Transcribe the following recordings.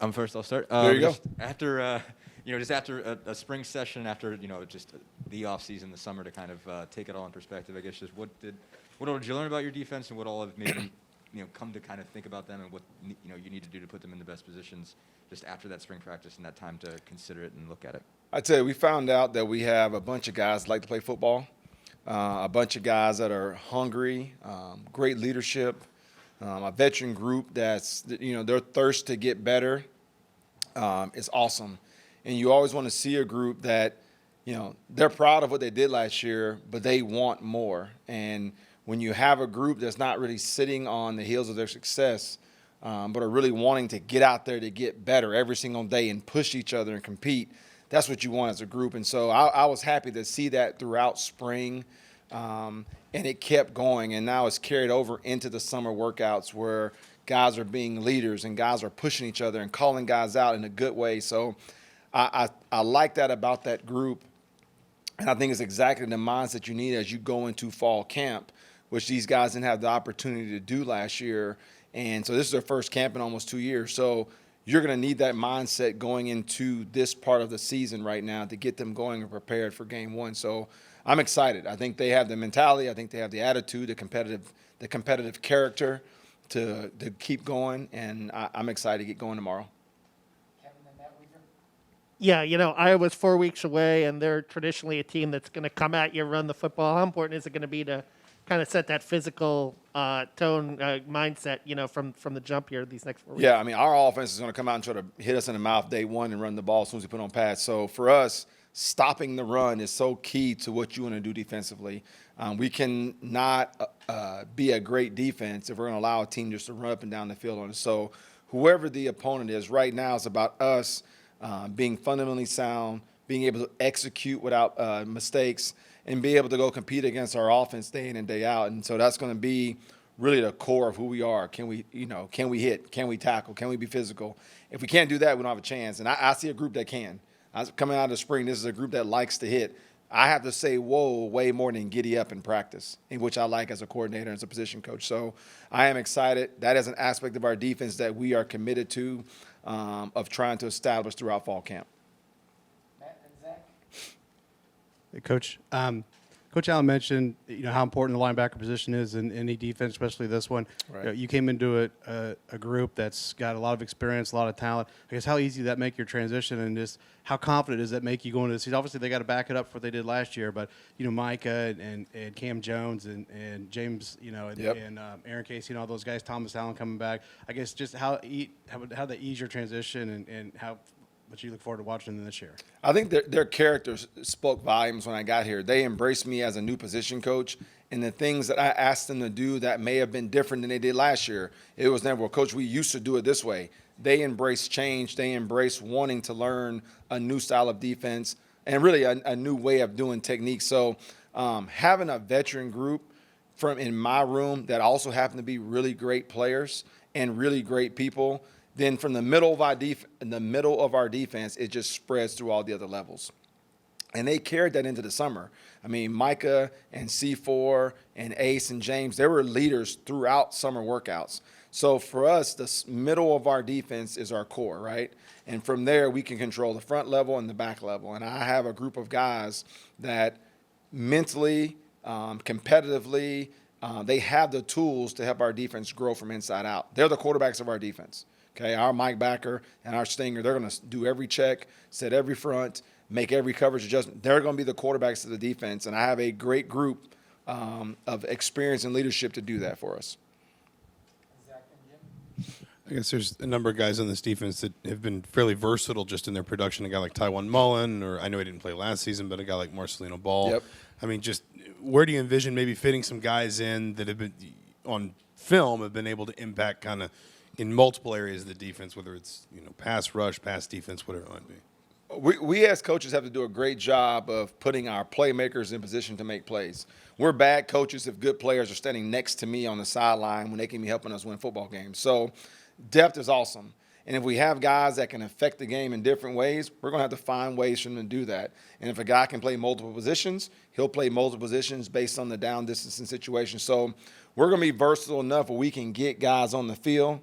I'm first. I'll start. There you go. Just after, just after a spring session, after just the off season, the summer, to kind of take it all in perspective. I guess just what all did you learn about your defense, and what all have maybe come to kind of think about them, and what you need to do to put them in the best positions just after that spring practice and that time to consider it and look at it. I tell you, we found out that we have a bunch of guys that like to play football, a bunch of guys that are hungry, great leadership, a veteran group that's their thirst to get better is awesome. And you always want to see a group that, they're proud of what they did last year, but they want more. And when you have a group that's not really sitting on the heels of their success, but are really wanting to get out there to get better every single day and push each other and compete, that's what you want as a group. And so I was happy to see that throughout spring, and it kept going. And now it's carried over into the summer workouts where guys are being leaders and guys are pushing each other and calling guys out in a good way. So I like that about that group. And I think it's exactly the mindset you need as you go into fall camp, which these guys didn't have the opportunity to do last year. And so this is their first camp in almost 2 years. So you're going to need that mindset going into this part of the season right now to get them going and prepared for game one. So I'm excited. I think they have the mentality. I think they have the attitude, the competitive character to keep going. And I'm excited to get going tomorrow. Yeah, Iowa's 4 weeks away, and they're traditionally a team that's going to come at you, run the football. How important is it going to be to kind of set that physical tone, mindset, from the jump here these next 4 weeks? Yeah, I mean, our offense is going to come out and try to hit us in the mouth day one and run the ball as soon as we put on pads. So for us, stopping the run is so key to what you want to do defensively. We can not be a great defense if we're going to allow a team just to run up and down the field on us. So whoever the opponent is right now, it's about us being fundamentally sound, being able to execute without mistakes, and be able to go compete against our offense day in and day out. And so that's going to be really the core of who we are. Can we hit? Can we tackle? Can we be physical? If we can't do that, we don't have a chance. And I see a group that can. Coming out of the spring, this is a group that likes to hit. I have to say whoa way more than giddy up in practice, in which I like as a coordinator and as a position coach. So I am excited. That is an aspect of our defense that we are committed to, of trying to establish throughout fall camp. Matt and Zach? Hey, Coach. Coach Allen mentioned, how important the linebacker position is in any defense, especially this one. Right. You came into a group that's got a lot of experience, a lot of talent. I guess how easy did that make your transition, and just how confident does that make you going into the season? Obviously, they got to back it up for what they did last year, but Micah and Cam Jones and James, Yep. and Aaron Casey and all those guys, Thomas Allen coming back. I guess just how they ease your transition and how much you look forward to watching them this year. I think their characters spoke volumes when I got here. They embraced me as a new position coach, and the things that I asked them to do that may have been different than they did last year, it was never, well, Coach, we used to do it this way. They embraced change. They embraced wanting to learn a new style of defense and really a new way of doing technique. So having a veteran group in my room that also happen to be really great players and really great people, then from the middle of our defense, it just spreads through all the other levels. And they carried that into the summer. I mean, Micah and C4 and Ace and James, they were leaders throughout summer workouts. So for us, the middle of our defense is our core, right? And from there, we can control the front level and the back level. And I have a group of guys that mentally, competitively, they have the tools to help our defense grow from inside out. They're the quarterbacks of our defense. Okay, our Mike Backer and our Stinger, they're going to do every check, set every front, make every coverage adjustment. They're going to be the quarterbacks of the defense, and I have a great group of experience and leadership to do that for us. Zach and Jim? I guess there's a number of guys on this defense that have been fairly versatile just in their production. A guy like Tywan Mullen, or I know he didn't play last season, but a guy like Marcelino Ball. Yep. I mean, just where do you envision maybe fitting some guys in that have been on film, have been able to impact kind of in multiple areas of the defense, whether it's pass rush, pass defense, whatever it might be? We as coaches have to do a great job of putting our playmakers in position to make plays. We're bad coaches if good players are standing next to me on the sideline when they can be helping us win football games. So depth is awesome. And if we have guys that can affect the game in different ways, we're going to have to find ways for them to do that. And if a guy can play multiple positions, he'll play multiple positions based on the down distance and situation. So we're going to be versatile enough where we can get guys on the field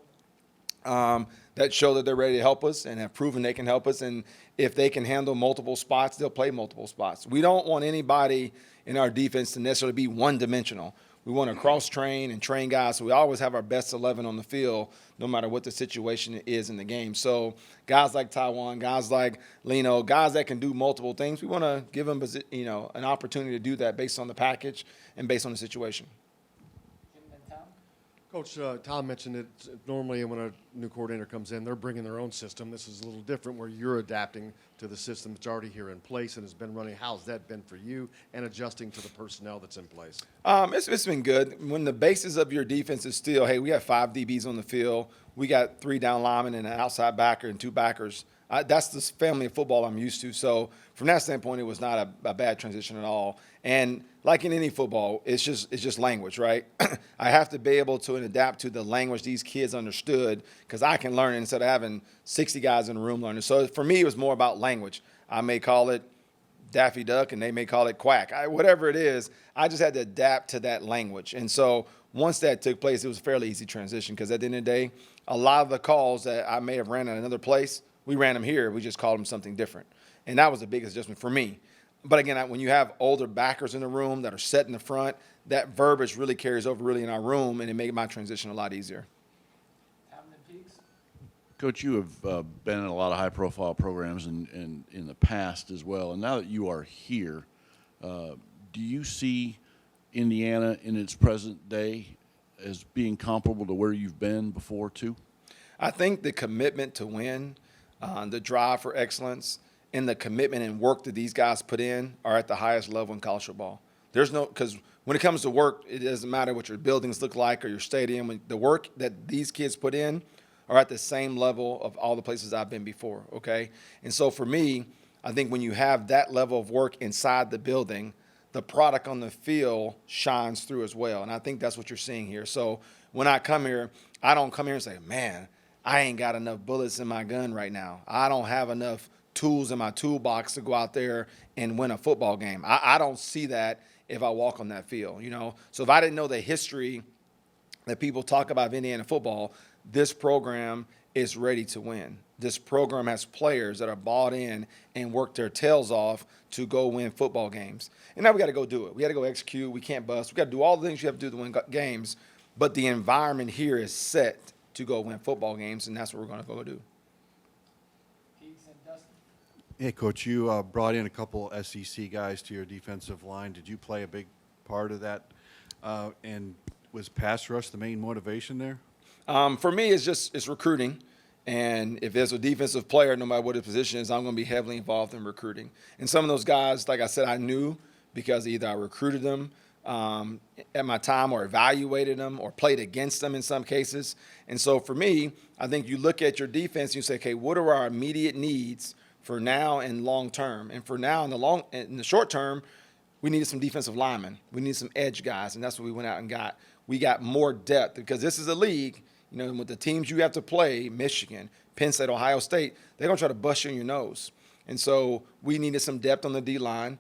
that show that they're ready to help us and have proven they can help us. And if they can handle multiple spots, they'll play multiple spots. We don't want anybody in our defense to necessarily be one-dimensional. We want to cross-train and train guys, so we always have our best 11 on the field, no matter what the situation is in the game. So guys like Taiwan, guys like Lino, guys that can do multiple things, we want to give them, an opportunity to do that based on the package and based on the situation. Coach, Tom mentioned that normally when a new coordinator comes in, they're bringing their own system. This is a little different where you're adapting to the system that's already here in place and has been running. How's that been for you and adjusting to the personnel that's in place? It's been good. When the basis of your defense is still, hey, we have 5 DBs on the field, we got 3 down linemen and an outside backer and 2 backers. That's the family of football I'm used to. So from that standpoint, it was not a bad transition at all. And like in any football, it's just language, right? I have to be able to adapt to the language these kids understood because I can learn it instead of having 60 guys in the room learning. So for me, it was more about language. I may call it Daffy Duck and they may call it quack. Whatever it is, I just had to adapt to that language. And so once that took place, it was a fairly easy transition because at the end of the day, a lot of the calls that I may have ran at another place, we ran them here. We just called them something different. And that was the biggest adjustment for me. But again, when you have older backers in the room that are set in the front, that verbiage really carries over really in our room, and it made my transition a lot easier. Coach, you have been in a lot of high-profile programs in the past as well. And now that you are here, do you see Indiana in its present day as being comparable to where you've been before, too? I think the commitment to win, the drive for excellence, and the commitment and work that these guys put in are at the highest level in college football. Because when it comes to work, it doesn't matter what your buildings look like or your stadium. The work that these kids put in are at the same level of all the places I've been before, okay? And so for me, I think when you have that level of work inside the building, the product on the field shines through as well. And I think that's what you're seeing here. So when I come here, I don't come here and say, man, I ain't got enough bullets in my gun right now. I don't have enough tools in my toolbox to go out there and win a football game. I don't see that if I walk on that field, So if I didn't know the history that people talk about of Indiana football, this program is ready to win. This program has players that are bought in and work their tails off to go win football games. And now we got to go do it. We got to go execute. We can't bust. We got to do all the things you have to do to win games. But the environment here is set to go win football games, and that's what we're going to go do. Hey, Coach, you brought in a couple SEC guys to your defensive line. Did you play a big part of that? And was pass rush the main motivation there? For me, it's recruiting. And if there's a defensive player, no matter what his position is, I'm going to be heavily involved in recruiting. And some of those guys, like I said, I knew because either I recruited them at my time or evaluated them or played against them in some cases. And so for me, I think you look at your defense and you say, okay, what are our immediate needs for now and long term? And for now, in the short term, we needed some defensive linemen. We needed some edge guys, and that's what we went out and got. We got more depth because this is a league, with the teams you have to play, Michigan, Penn State, Ohio State, they're going to try to bust you in your nose. And so we needed some depth on the D-line.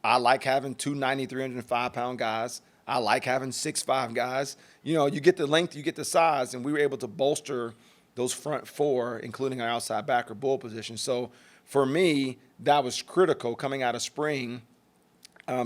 I like having 290, 305-pound guys. I like having 6'5" guys. You get the length, you get the size, and we were able to bolster those front four, including our outside backer bull position. So for me, that was critical coming out of spring,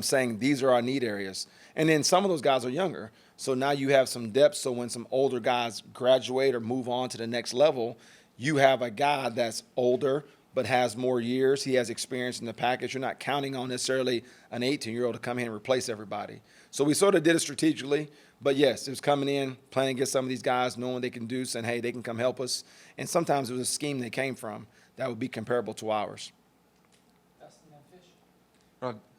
saying these are our need areas. And then some of those guys are younger. So now you have some depth. So when some older guys graduate or move on to the next level, you have a guy that's older but has more years. He has experience in the package. You're not counting on necessarily an 18-year-old to come in and replace everybody. So we sort of did it strategically. But, yes, it was coming in, playing against some of these guys, knowing what they can do, saying, hey, they can come help us. And sometimes it was a scheme they came from that would be comparable to ours.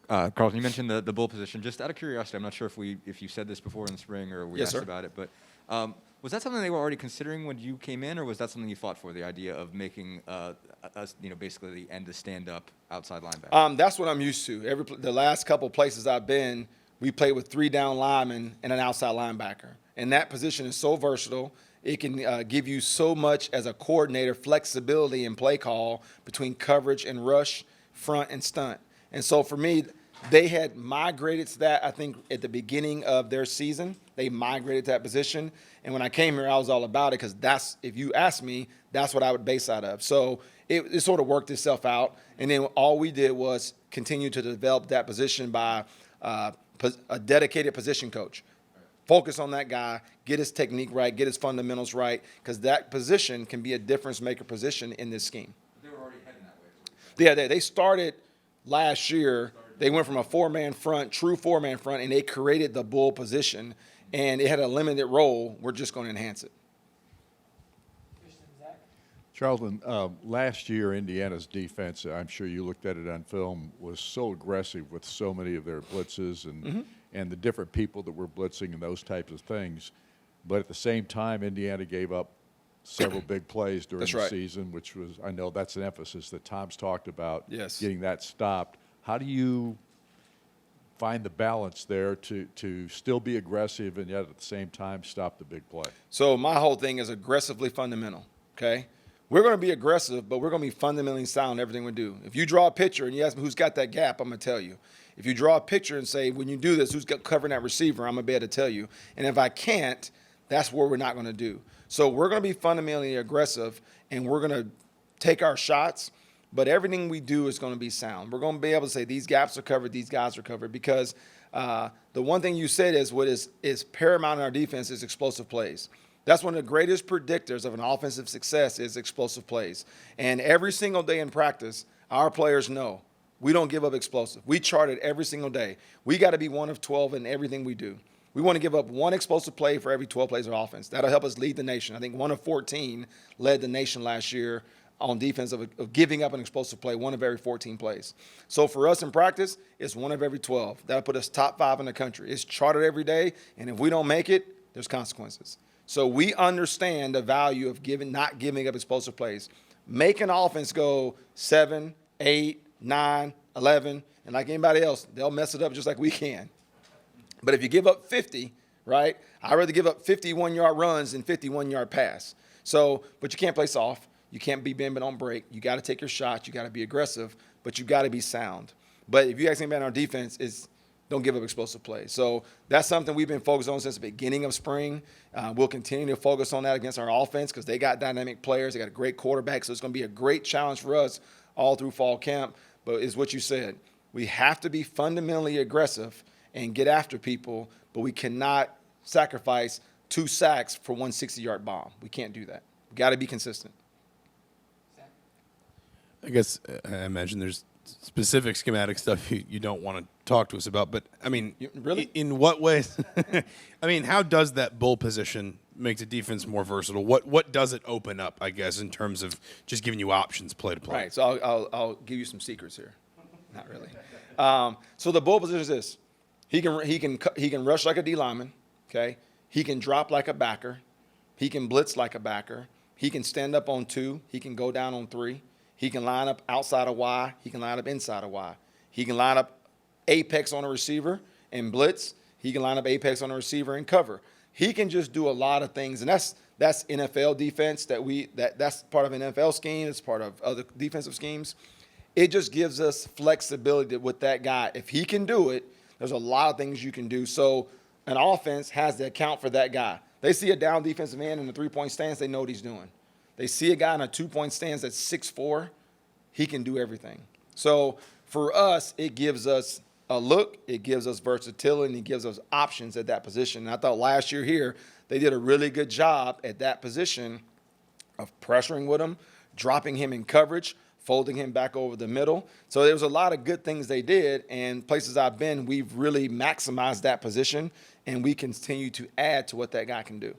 Carlton, you mentioned the bull position. Just out of curiosity, I'm not sure if you said this before in the spring or we Yes, asked sir. about it, but was that something they were already considering when you came in, or was that something you fought for, the idea of making us, basically the end to stand up outside linebacker? That's what I'm used to. The last couple places I've been, we played with 3 down linemen and an outside linebacker. And that position is so versatile. It can give you so much as a coordinator, flexibility in play call between coverage and rush, front and stunt. And so for me, They had migrated to that, I think, at the beginning of their season. They migrated to that position. And when I came here, I was all about it because that's, if you ask me, that's what I would base out of. So it sort of worked itself out. And then all we did was continue to develop that position by a dedicated position coach. Focus on that guy, get his technique right, get his fundamentals right, because that position can be a difference-maker position in this scheme. They were already heading that way. Yeah, they started last year. They went from a four-man front, true four-man front, and they created the bull position, and it had a limited role. We're just going to enhance it. Charlton, last year Indiana's defense, I'm sure you looked at it on film, was so aggressive with so many of their blitzes and the different people that were blitzing and those types of things. But at the same time, Indiana gave up several big plays during the season, which was, I know that's an emphasis that Tom's talked about, getting that stopped. How do you find the balance there to still be aggressive and yet at the same time stop the big play? So my whole thing is aggressively fundamental, okay? We're going to be aggressive, but we're going to be fundamentally sound in everything we do. If you draw a picture and you ask me who's got that gap, I'm going to tell you. If you draw a picture and say, when you do this, who's covering that receiver, I'm going to be able to tell you. And if I can't, that's what we're not going to do. So we're going to be fundamentally aggressive, and we're going to take our shots, but everything we do is going to be sound. We're going to be able to say these gaps are covered, these guys are covered, because the one thing you said is what is paramount in our defense is explosive plays. That's one of the greatest predictors of an offensive success is explosive plays. And every single day in practice, our players know we don't give up explosive. We chart it every single day. We got to be 1 of 12 in everything we do. We want to give up one explosive play for every 12 plays of offense. That'll help us lead the nation. I think 1 of 14 led the nation last year on defense of giving up an explosive play, 1 of every 14 plays. So for us in practice, it's 1 of every 12. That'll put us top 5 in the country. It's charted every day, and if we don't make it, there's consequences. So we understand the value of not giving up explosive plays. Make an offense go 7, 8, 9, 11, and like anybody else, they'll mess it up just like we can. But if you give up 50, right, I'd rather give up 51-yard runs than 51-yard pass. So, but you can't play soft. You can't be bend but don't break. You got to take your shots. You got to be aggressive, but you got to be sound. But if you ask anybody on our defense, it's don't give up explosive plays. So that's something we've been focused on since the beginning of spring. We'll continue to focus on that against our offense because they got dynamic players. They got a great quarterback, so it's going to be a great challenge for us all through fall camp. But it's what you said. We have to be fundamentally aggressive and get after people, but we cannot sacrifice 2 sacks for 1 60-yard bomb. We can't do that. We got to be consistent. I guess I imagine there's specific schematic stuff you don't want to talk to us about, but I mean, really? In what ways? I mean, how does that bull position make the defense more versatile? What does it open up, I guess, in terms of just giving you options play to play? Right, so I'll give you some secrets here. Not really. So the bull position is this. He can rush like a D lineman, okay? He can drop like a backer. He can blitz like a backer. He can stand up on 2. He can go down on 3. He can line up outside of Y. He can line up inside of Y. He can line up apex on a receiver and blitz. He can line up apex on a receiver and cover. He can just do a lot of things, and that's NFL defense that's part of an NFL scheme. It's part of other defensive schemes. It just gives us flexibility with that guy. If he can do it, there's a lot of things you can do. So an offense has to account for that guy. They see a down defensive end in the 3-point stance, they know what he's doing. They see a guy in a 2-point stance that's 6'4", he can do everything. So for us, it gives us a look, it gives us versatility, and it gives us options at that position. And I thought last year here, they did a really good job at that position of pressuring with him, dropping him in coverage, folding him back over the middle. So there was a lot of good things they did, and places I've been, we've really maximized that position, and we continue to add to what that guy can do.